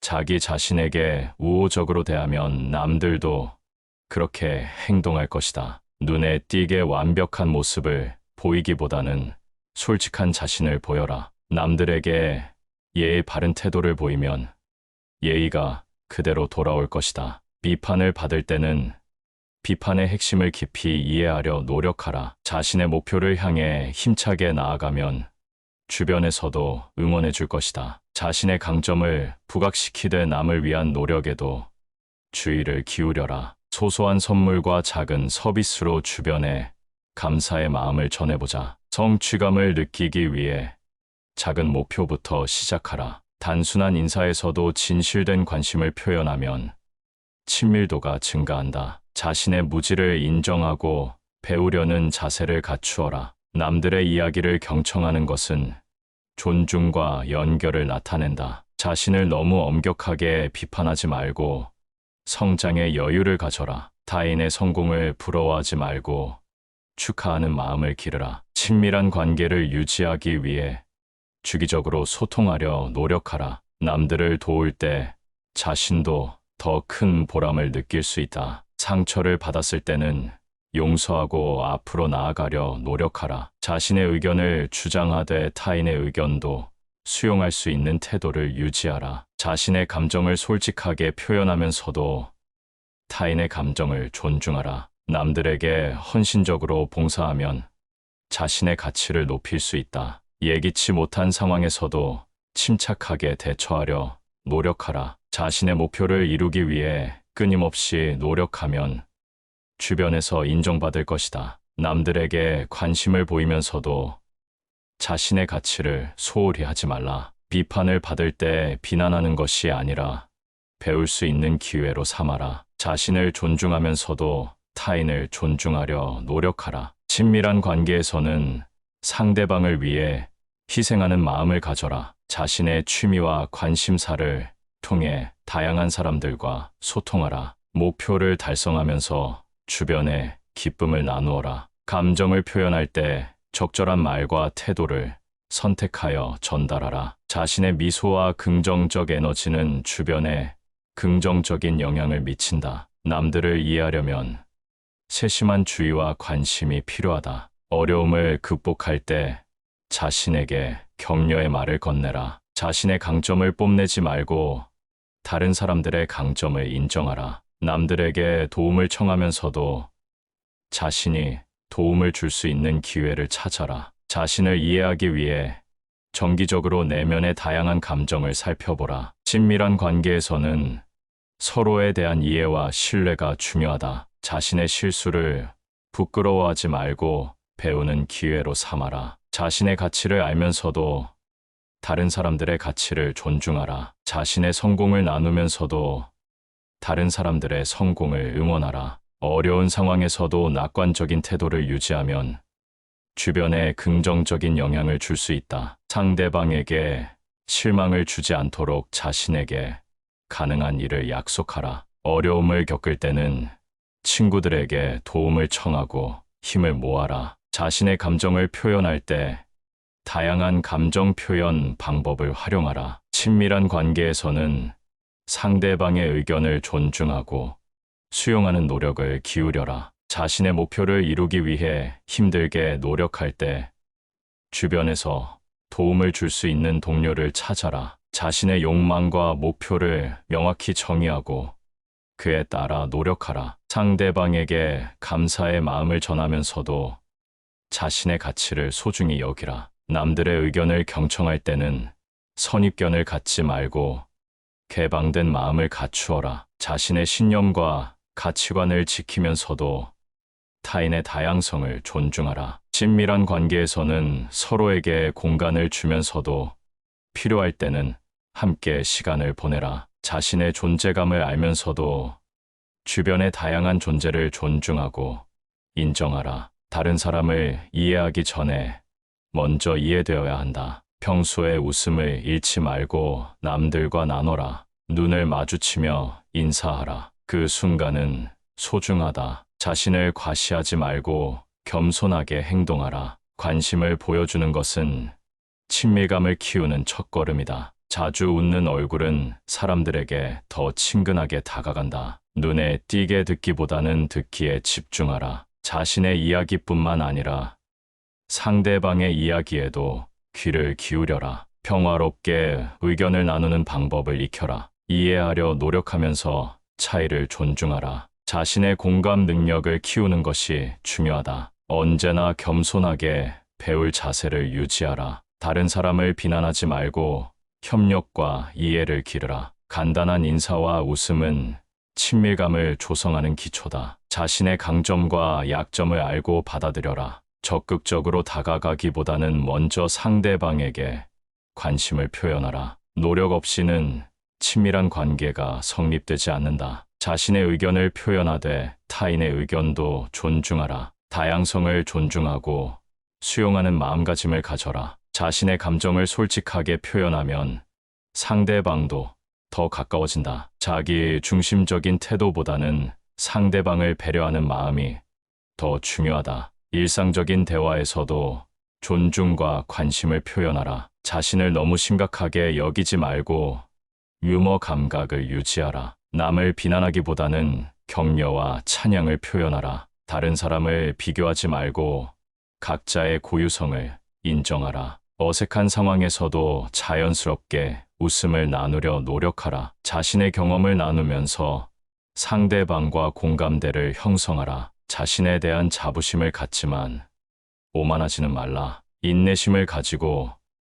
자기 자신에게 우호적으로 대하면 남들도 그렇게 행동할 것이다. 눈에 띄게 완벽한 모습을 보이기보다는 솔직한 자신을 보여라. 남들에게 예의 바른 태도를 보이면 예의가 그대로 돌아올 것이다. 비판을 받을 때는 비판의 핵심을 깊이 이해하려 노력하라. 자신의 목표를 향해 힘차게 나아가면 주변에서도 응원해 줄 것이다. 자신의 강점을 부각시키되 남을 위한 노력에도 주의를 기울여라. 소소한 선물과 작은 서비스로 주변에 감사의 마음을 전해보자. 성취감을 느끼기 위해 작은 목표부터 시작하라. 단순한 인사에서도 진실된 관심을 표현하면 친밀도가 증가한다. 자신의 무지를 인정하고 배우려는 자세를 갖추어라. 남들의 이야기를 경청하는 것은 존중과 연결을 나타낸다. 자신을 너무 엄격하게 비판하지 말고 성장의 여유를 가져라. 타인의 성공을 부러워하지 말고 축하하는 마음을 기르라. 친밀한 관계를 유지하기 위해 주기적으로 소통하려 노력하라. 남들을 도울 때 자신도 더 큰 보람을 느낄 수 있다. 상처를 받았을 때는 용서하고 앞으로 나아가려 노력하라. 자신의 의견을 주장하되 타인의 의견도 수용할 수 있는 태도를 유지하라. 자신의 감정을 솔직하게 표현하면서도 타인의 감정을 존중하라. 남들에게 헌신적으로 봉사하면 자신의 가치를 높일 수 있다. 예기치 못한 상황에서도 침착하게 대처하려 노력하라. 자신의 목표를 이루기 위해 끊임없이 노력하면 주변에서 인정받을 것이다. 남들에게 관심을 보이면서도 자신의 가치를 소홀히 하지 말라. 비판을 받을 때 비난하는 것이 아니라 배울 수 있는 기회로 삼아라. 자신을 존중하면서도 타인을 존중하려 노력하라. 친밀한 관계에서는 상대방을 위해 희생하는 마음을 가져라. 자신의 취미와 관심사를 통해 다양한 사람들과 소통하라. 목표를 달성하면서 주변에 기쁨을 나누어라. 감정을 표현할 때 적절한 말과 태도를 선택하여 전달하라. 자신의 미소와 긍정적 에너지는 주변에 긍정적인 영향을 미친다. 남들을 이해하려면 세심한 주의와 관심이 필요하다. 어려움을 극복할 때 자신에게 격려의 말을 건네라. 자신의 강점을 뽐내지 말고 다른 사람들의 강점을 인정하라. 남들에게 도움을 청하면서도 자신이 도움을 줄 수 있는 기회를 찾아라. 자신을 이해하기 위해 정기적으로 내면의 다양한 감정을 살펴보라. 친밀한 관계에서는 서로에 대한 이해와 신뢰가 중요하다. 자신의 실수를 부끄러워하지 말고 배우는 기회로 삼아라. 자신의 가치를 알면서도 다른 사람들의 가치를 존중하라. 자신의 성공을 나누면서도 다른 사람들의 성공을 응원하라. 어려운 상황에서도 낙관적인 태도를 유지하면 주변에 긍정적인 영향을 줄 수 있다. 상대방에게 실망을 주지 않도록 자신에게 가능한 일을 약속하라. 어려움을 겪을 때는 친구들에게 도움을 청하고 힘을 모아라. 자신의 감정을 표현할 때 다양한 감정 표현 방법을 활용하라. 친밀한 관계에서는 상대방의 의견을 존중하고 수용하는 노력을 기울여라. 자신의 목표를 이루기 위해 힘들게 노력할 때 주변에서 도움을 줄 수 있는 동료를 찾아라. 자신의 욕망과 목표를 명확히 정의하고 그에 따라 노력하라. 상대방에게 감사의 마음을 전하면서도 자신의 가치를 소중히 여기라. 남들의 의견을 경청할 때는 선입견을 갖지 말고 개방된 마음을 갖추어라. 자신의 신념과 가치관을 지키면서도 타인의 다양성을 존중하라. 친밀한 관계에서는 서로에게 공간을 주면서도 필요할 때는 함께 시간을 보내라. 자신의 존재감을 알면서도 주변의 다양한 존재를 존중하고 인정하라. 다른 사람을 이해하기 전에 먼저 이해되어야 한다. 평소에 웃음을 잃지 말고 남들과 나눠라. 눈을 마주치며 인사하라. 그 순간은 소중하다. 자신을 과시하지 말고 겸손하게 행동하라. 관심을 보여주는 것은 친밀감을 키우는 첫걸음이다. 자주 웃는 얼굴은 사람들에게 더 친근하게 다가간다. 눈에 띄게 듣기보다는 듣기에 집중하라. 자신의 이야기뿐만 아니라 상대방의 이야기에도 귀를 기울여라. 평화롭게 의견을 나누는 방법을 익혀라. 이해하려 노력하면서 차이를 존중하라. 자신의 공감 능력을 키우는 것이 중요하다. 언제나 겸손하게 배울 자세를 유지하라. 다른 사람을 비난하지 말고 협력과 이해를 기르라. 간단한 인사와 웃음은 친밀감을 조성하는 기초다. 자신의 강점과 약점을 알고 받아들여라. 적극적으로 다가가기보다는 먼저 상대방에게 관심을 표현하라. 노력 없이는 친밀한 관계가 성립되지 않는다. 자신의 의견을 표현하되 타인의 의견도 존중하라. 다양성을 존중하고 수용하는 마음가짐을 가져라. 자신의 감정을 솔직하게 표현하면 상대방도 더 가까워진다. 자기 중심적인 태도보다는 상대방을 배려하는 마음이 더 중요하다. 일상적인 대화에서도 존중과 관심을 표현하라. 자신을 너무 심각하게 여기지 말고 유머 감각을 유지하라. 남을 비난하기보다는 격려와 찬양을 표현하라. 다른 사람을 비교하지 말고 각자의 고유성을 인정하라. 어색한 상황에서도 자연스럽게 웃음을 나누려 노력하라. 자신의 경험을 나누면서 상대방과 공감대를 형성하라. 자신에 대한 자부심을 갖지만 오만하지는 말라. 인내심을 가지고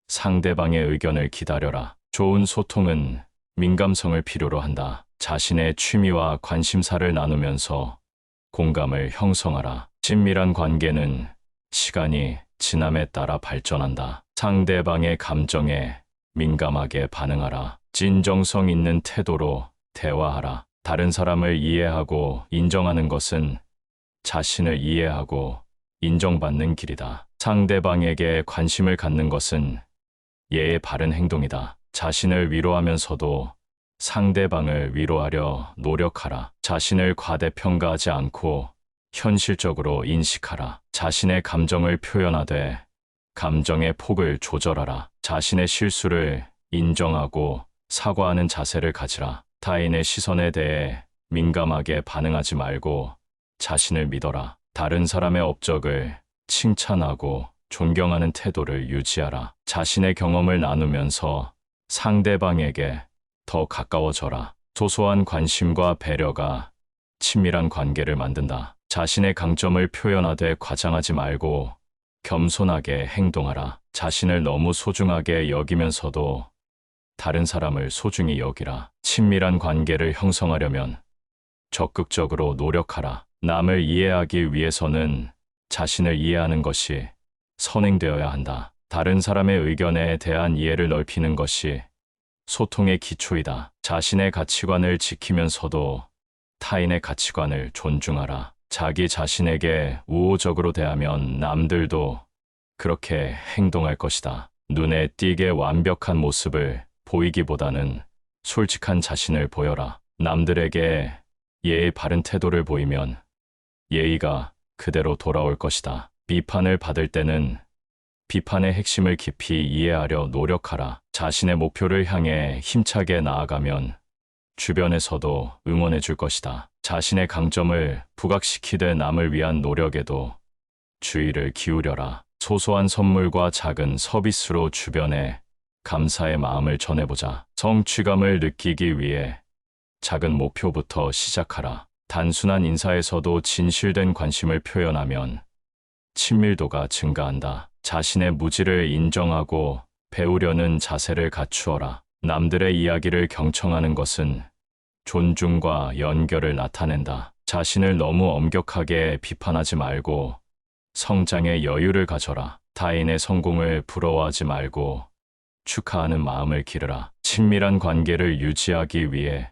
상대방의 의견을 기다려라. 좋은 소통은 민감성을 필요로 한다. 자신의 취미와 관심사를 나누면서 공감을 형성하라. 친밀한 관계는 시간이 지남에 따라 발전한다. 상대방의 감정에 민감하게 반응하라. 진정성 있는 태도로 대화하라. 다른 사람을 이해하고 인정하는 것은 자신을 이해하고 인정받는 길이다. 상대방에게 관심을 갖는 것은 예의 바른 행동이다. 자신을 위로하면서도 상대방을 위로하려 노력하라. 자신을 과대평가하지 않고 현실적으로 인식하라. 자신의 감정을 표현하되 감정의 폭을 조절하라. 자신의 실수를 인정하고 사과하는 자세를 가지라. 타인의 시선에 대해 민감하게 반응하지 말고 자신을 믿어라. 다른 사람의 업적을 칭찬하고 존경하는 태도를 유지하라. 자신의 경험을 나누면서 상대방에게 더 가까워져라. 소소한 관심과 배려가 친밀한 관계를 만든다. 자신의 강점을 표현하되 과장하지 말고 겸손하게 행동하라. 자신을 너무 소중하게 여기면서도 다른 사람을 소중히 여기라. 친밀한 관계를 형성하려면 적극적으로 노력하라. 남을 이해하기 위해서는 자신을 이해하는 것이 선행되어야 한다. 다른 사람의 의견에 대한 이해를 넓히는 것이 소통의 기초이다. 자신의 가치관을 지키면서도 타인의 가치관을 존중하라. 자기 자신에게 우호적으로 대하면 남들도 그렇게 행동할 것이다. 눈에 띄게 완벽한 모습을 보이기보다는 솔직한 자신을 보여라. 남들에게 예의 바른 태도를 보이면 예의가 그대로 돌아올 것이다. 비판을 받을 때는 비판의 핵심을 깊이 이해하려 노력하라. 자신의 목표를 향해 힘차게 나아가면 주변에서도 응원해 줄 것이다. 자신의 강점을 부각시키되 남을 위한 노력에도 주의를 기울여라. 소소한 선물과 작은 서비스로 주변에 감사의 마음을 전해보자. 성취감을 느끼기 위해 작은 목표부터 시작하라. 단순한 인사에서도 진실된 관심을 표현하면 친밀도가 증가한다. 자신의 무지를 인정하고 배우려는 자세를 갖추어라. 남들의 이야기를 경청하는 것은 존중과 연결을 나타낸다. 자신을 너무 엄격하게 비판하지 말고 성장의 여유를 가져라. 타인의 성공을 부러워하지 말고 축하하는 마음을 기르라. 친밀한 관계를 유지하기 위해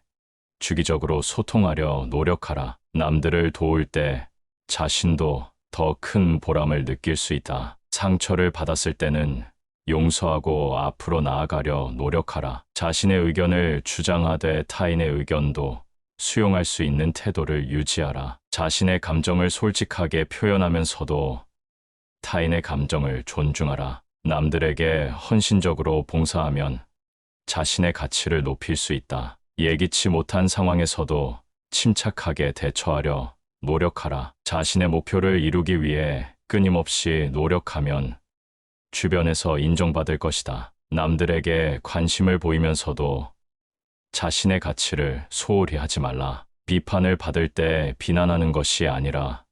주기적으로 소통하려 노력하라. 남들을 도울 때 자신도 더 큰 보람을 느낄 수 있다. 상처를 받았을 때는 용서하고 앞으로 나아가려 노력하라. 자신의 의견을 주장하되 타인의 의견도 수용할 수 있는 태도를 유지하라. 자신의 감정을 솔직하게 표현하면서도 타인의 감정을 존중하라. 남들에게 헌신적으로 봉사하면 자신의 가치를 높일 수 있다. 예기치 못한 상황에서도 침착하게 대처하려 노력하라. 자신의 목표를 이루기 위해 끊임없이 노력하면 주변에서 인정받을 것이다. 남들에게 관심을 보이면서도 자신의 가치를 소홀히 하지 말라. 비판을 받을 때 비난하는 것이 아니라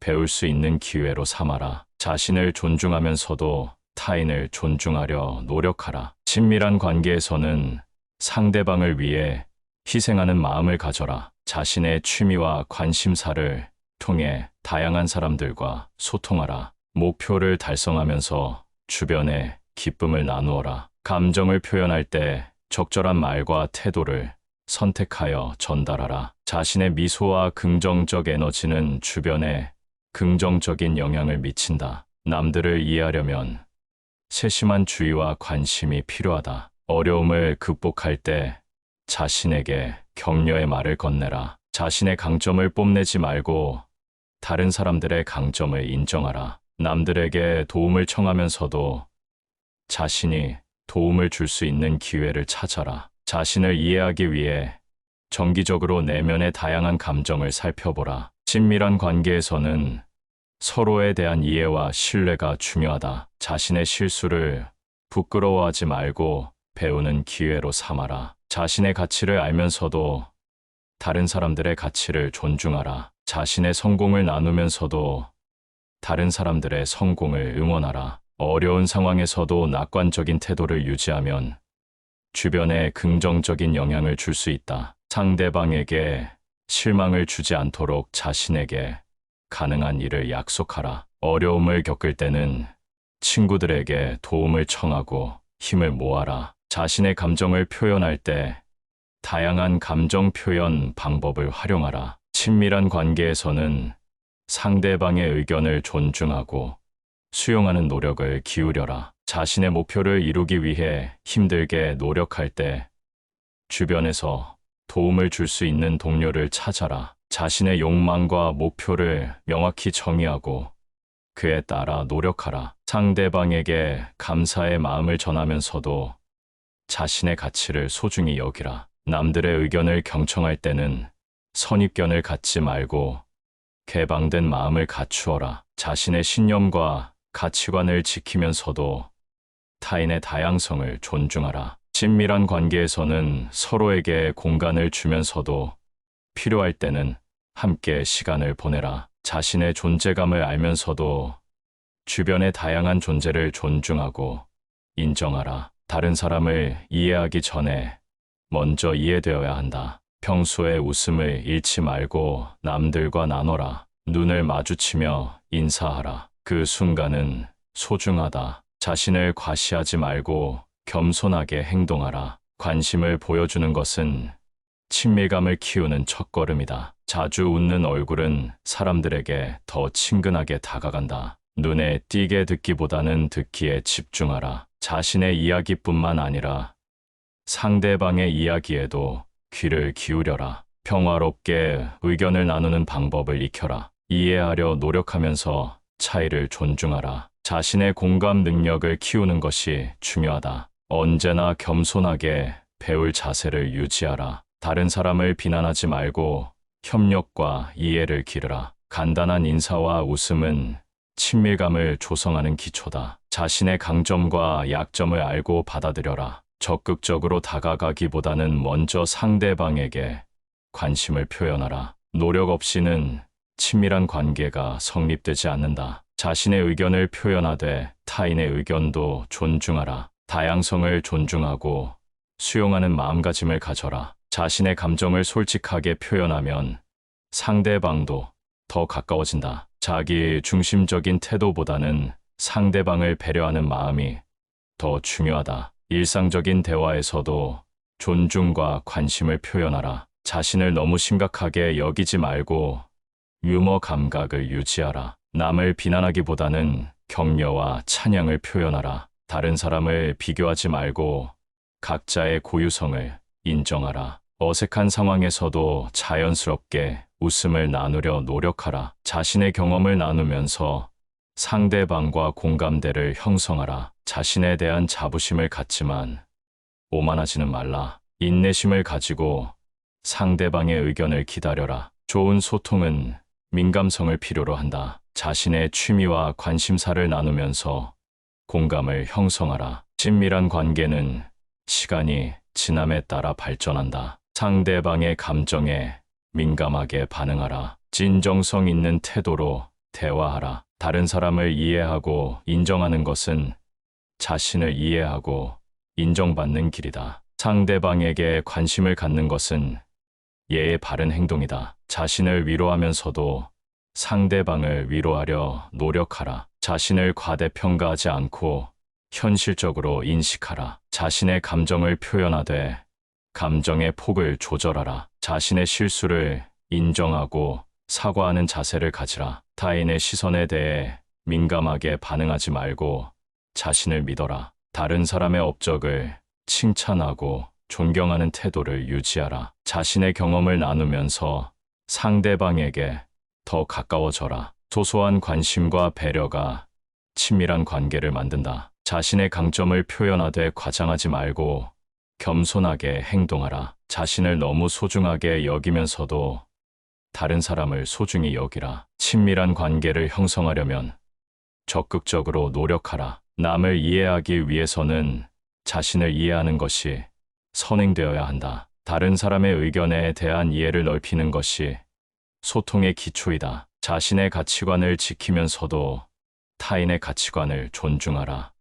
배울 수 있는 기회로 삼아라. 자신을 존중하면서도 타인을 존중하려 노력하라. 친밀한 관계에서는 상대방을 위해 희생하는 마음을 가져라. 자신의 취미와 관심사를 통해 다양한 사람들과 소통하라. 목표를 달성하면서 주변에 기쁨을 나누어라. 감정을 표현할 때 적절한 말과 태도를 선택하여 전달하라. 자신의 미소와 긍정적 에너지는 주변에 긍정적인 영향을 미친다. 남들을 이해하려면 세심한 주의와 관심이 필요하다. 어려움을 극복할 때 자신에게 격려의 말을 건네라. 자신의 강점을 뽐내지 말고 다른 사람들의 강점을 인정하라. 남들에게 도움을 청하면서도 자신이 도움을 줄 수 있는 기회를 찾아라. 자신을 이해하기 위해 정기적으로 내면의 다양한 감정을 살펴보라. 친밀한 관계에서는 서로에 대한 이해와 신뢰가 중요하다. 자신의 실수를 부끄러워하지 말고 배우는 기회로 삼아라. 자신의 가치를 알면서도 다른 사람들의 가치를 존중하라. 자신의 성공을 나누면서도 다른 사람들의 성공을 응원하라. 어려운 상황에서도 낙관적인 태도를 유지하면 주변에 긍정적인 영향을 줄 수 있다. 상대방에게 실망을 주지 않도록 자신에게 가능한 일을 약속하라. 어려움을 겪을 때는 친구들에게 도움을 청하고 힘을 모아라. 자신의 감정을 표현할 때 다양한 감정 표현 방법을 활용하라. 친밀한 관계에서는 상대방의 의견을 존중하고 수용하는 노력을 기울여라. 자신의 목표를 이루기 위해 힘들게 노력할 때 주변에서 도움을 줄 수 있는 동료를 찾아라. 자신의 욕망과 목표를 명확히 정의하고 그에 따라 노력하라. 상대방에게 감사의 마음을 전하면서도 자신의 가치를 소중히 여기라. 남들의 의견을 경청할 때는 선입견을 갖지 말고 개방된 마음을 갖추어라. 자신의 신념과 가치관을 지키면서도 타인의 다양성을 존중하라. 친밀한 관계에서는 서로에게 공간을 주면서도 필요할 때는 함께 시간을 보내라. 자신의 존재감을 알면서도 주변의 다양한 존재를 존중하고 인정하라. 다른 사람을 이해하기 전에 먼저 이해되어야 한다. 평소에 웃음을 잃지 말고 남들과 나눠라. 눈을 마주치며 인사하라. 그 순간은 소중하다. 자신을 과시하지 말고 겸손하게 행동하라. 관심을 보여주는 것은 친밀감을 키우는 첫걸음이다. 자주 웃는 얼굴은 사람들에게 더 친근하게 다가간다. 눈에 띄게 듣기보다는 듣기에 집중하라. 자신의 이야기뿐만 아니라 상대방의 이야기에도 귀를 기울여라. 평화롭게 의견을 나누는 방법을 익혀라. 이해하려 노력하면서 차이를 존중하라. 자신의 공감 능력을 키우는 것이 중요하다. 언제나 겸손하게 배울 자세를 유지하라. 다른 사람을 비난하지 말고 협력과 이해를 기르라. 간단한 인사와 웃음은 친밀감을 조성하는 기초다. 자신의 강점과 약점을 알고 받아들여라. 적극적으로 다가가기보다는 먼저 상대방에게 관심을 표현하라. 노력 없이는 친밀한 관계가 성립되지 않는다. 자신의 의견을 표현하되 타인의 의견도 존중하라. 다양성을 존중하고 수용하는 마음가짐을 가져라. 자신의 감정을 솔직하게 표현하면 상대방도 더 가까워진다. 자기 중심적인 태도보다는 상대방을 배려하는 마음이 더 중요하다. 일상적인 대화에서도 존중과 관심을 표현하라. 자신을 너무 심각하게 여기지 말고 유머 감각을 유지하라. 남을 비난하기보다는 격려와 찬양을 표현하라. 다른 사람을 비교하지 말고 각자의 고유성을 인정하라. 어색한 상황에서도 자연스럽게 웃음을 나누려 노력하라. 자신의 경험을 나누면서 상대방과 공감대를 형성하라. 자신에 대한 자부심을 갖지만 오만하지는 말라. 인내심을 가지고 상대방의 의견을 기다려라. 좋은 소통은 민감성을 필요로 한다. 자신의 취미와 관심사를 나누면서 공감을 형성하라. 친밀한 관계는 시간이 지남에 따라 발전한다. 상대방의 감정에 민감하게 반응하라. 진정성 있는 태도로 대화하라. 다른 사람을 이해하고 인정하는 것은 자신을 이해하고 인정받는 길이다. 상대방에게 관심을 갖는 것은 예의 바른 행동이다. 자신을 위로하면서도 상대방을 위로하려 노력하라. 자신을 과대평가하지 않고 현실적으로 인식하라. 자신의 감정을 표현하되 감정의 폭을 조절하라. 자신의 실수를 인정하고 사과하는 자세를 가지라. 타인의 시선에 대해 민감하게 반응하지 말고 자신을 믿어라. 다른 사람의 업적을 칭찬하고 존경하는 태도를 유지하라. 자신의 경험을 나누면서 상대방에게 더 가까워져라. 소소한 관심과 배려가 친밀한 관계를 만든다. 자신의 강점을 표현하되 과장하지 말고 겸손하게 행동하라. 자신을 너무 소중하게 여기면서도 다른 사람을 소중히 여기라. 친밀한 관계를 형성하려면 적극적으로 노력하라. 남을 이해하기 위해서는 자신을 이해하는 것이 선행되어야 한다. 다른 사람의 의견에 대한 이해를 넓히는 것이 소통의 기초이다. 자신의 가치관을 지키면서도 타인의 가치관을 존중하라.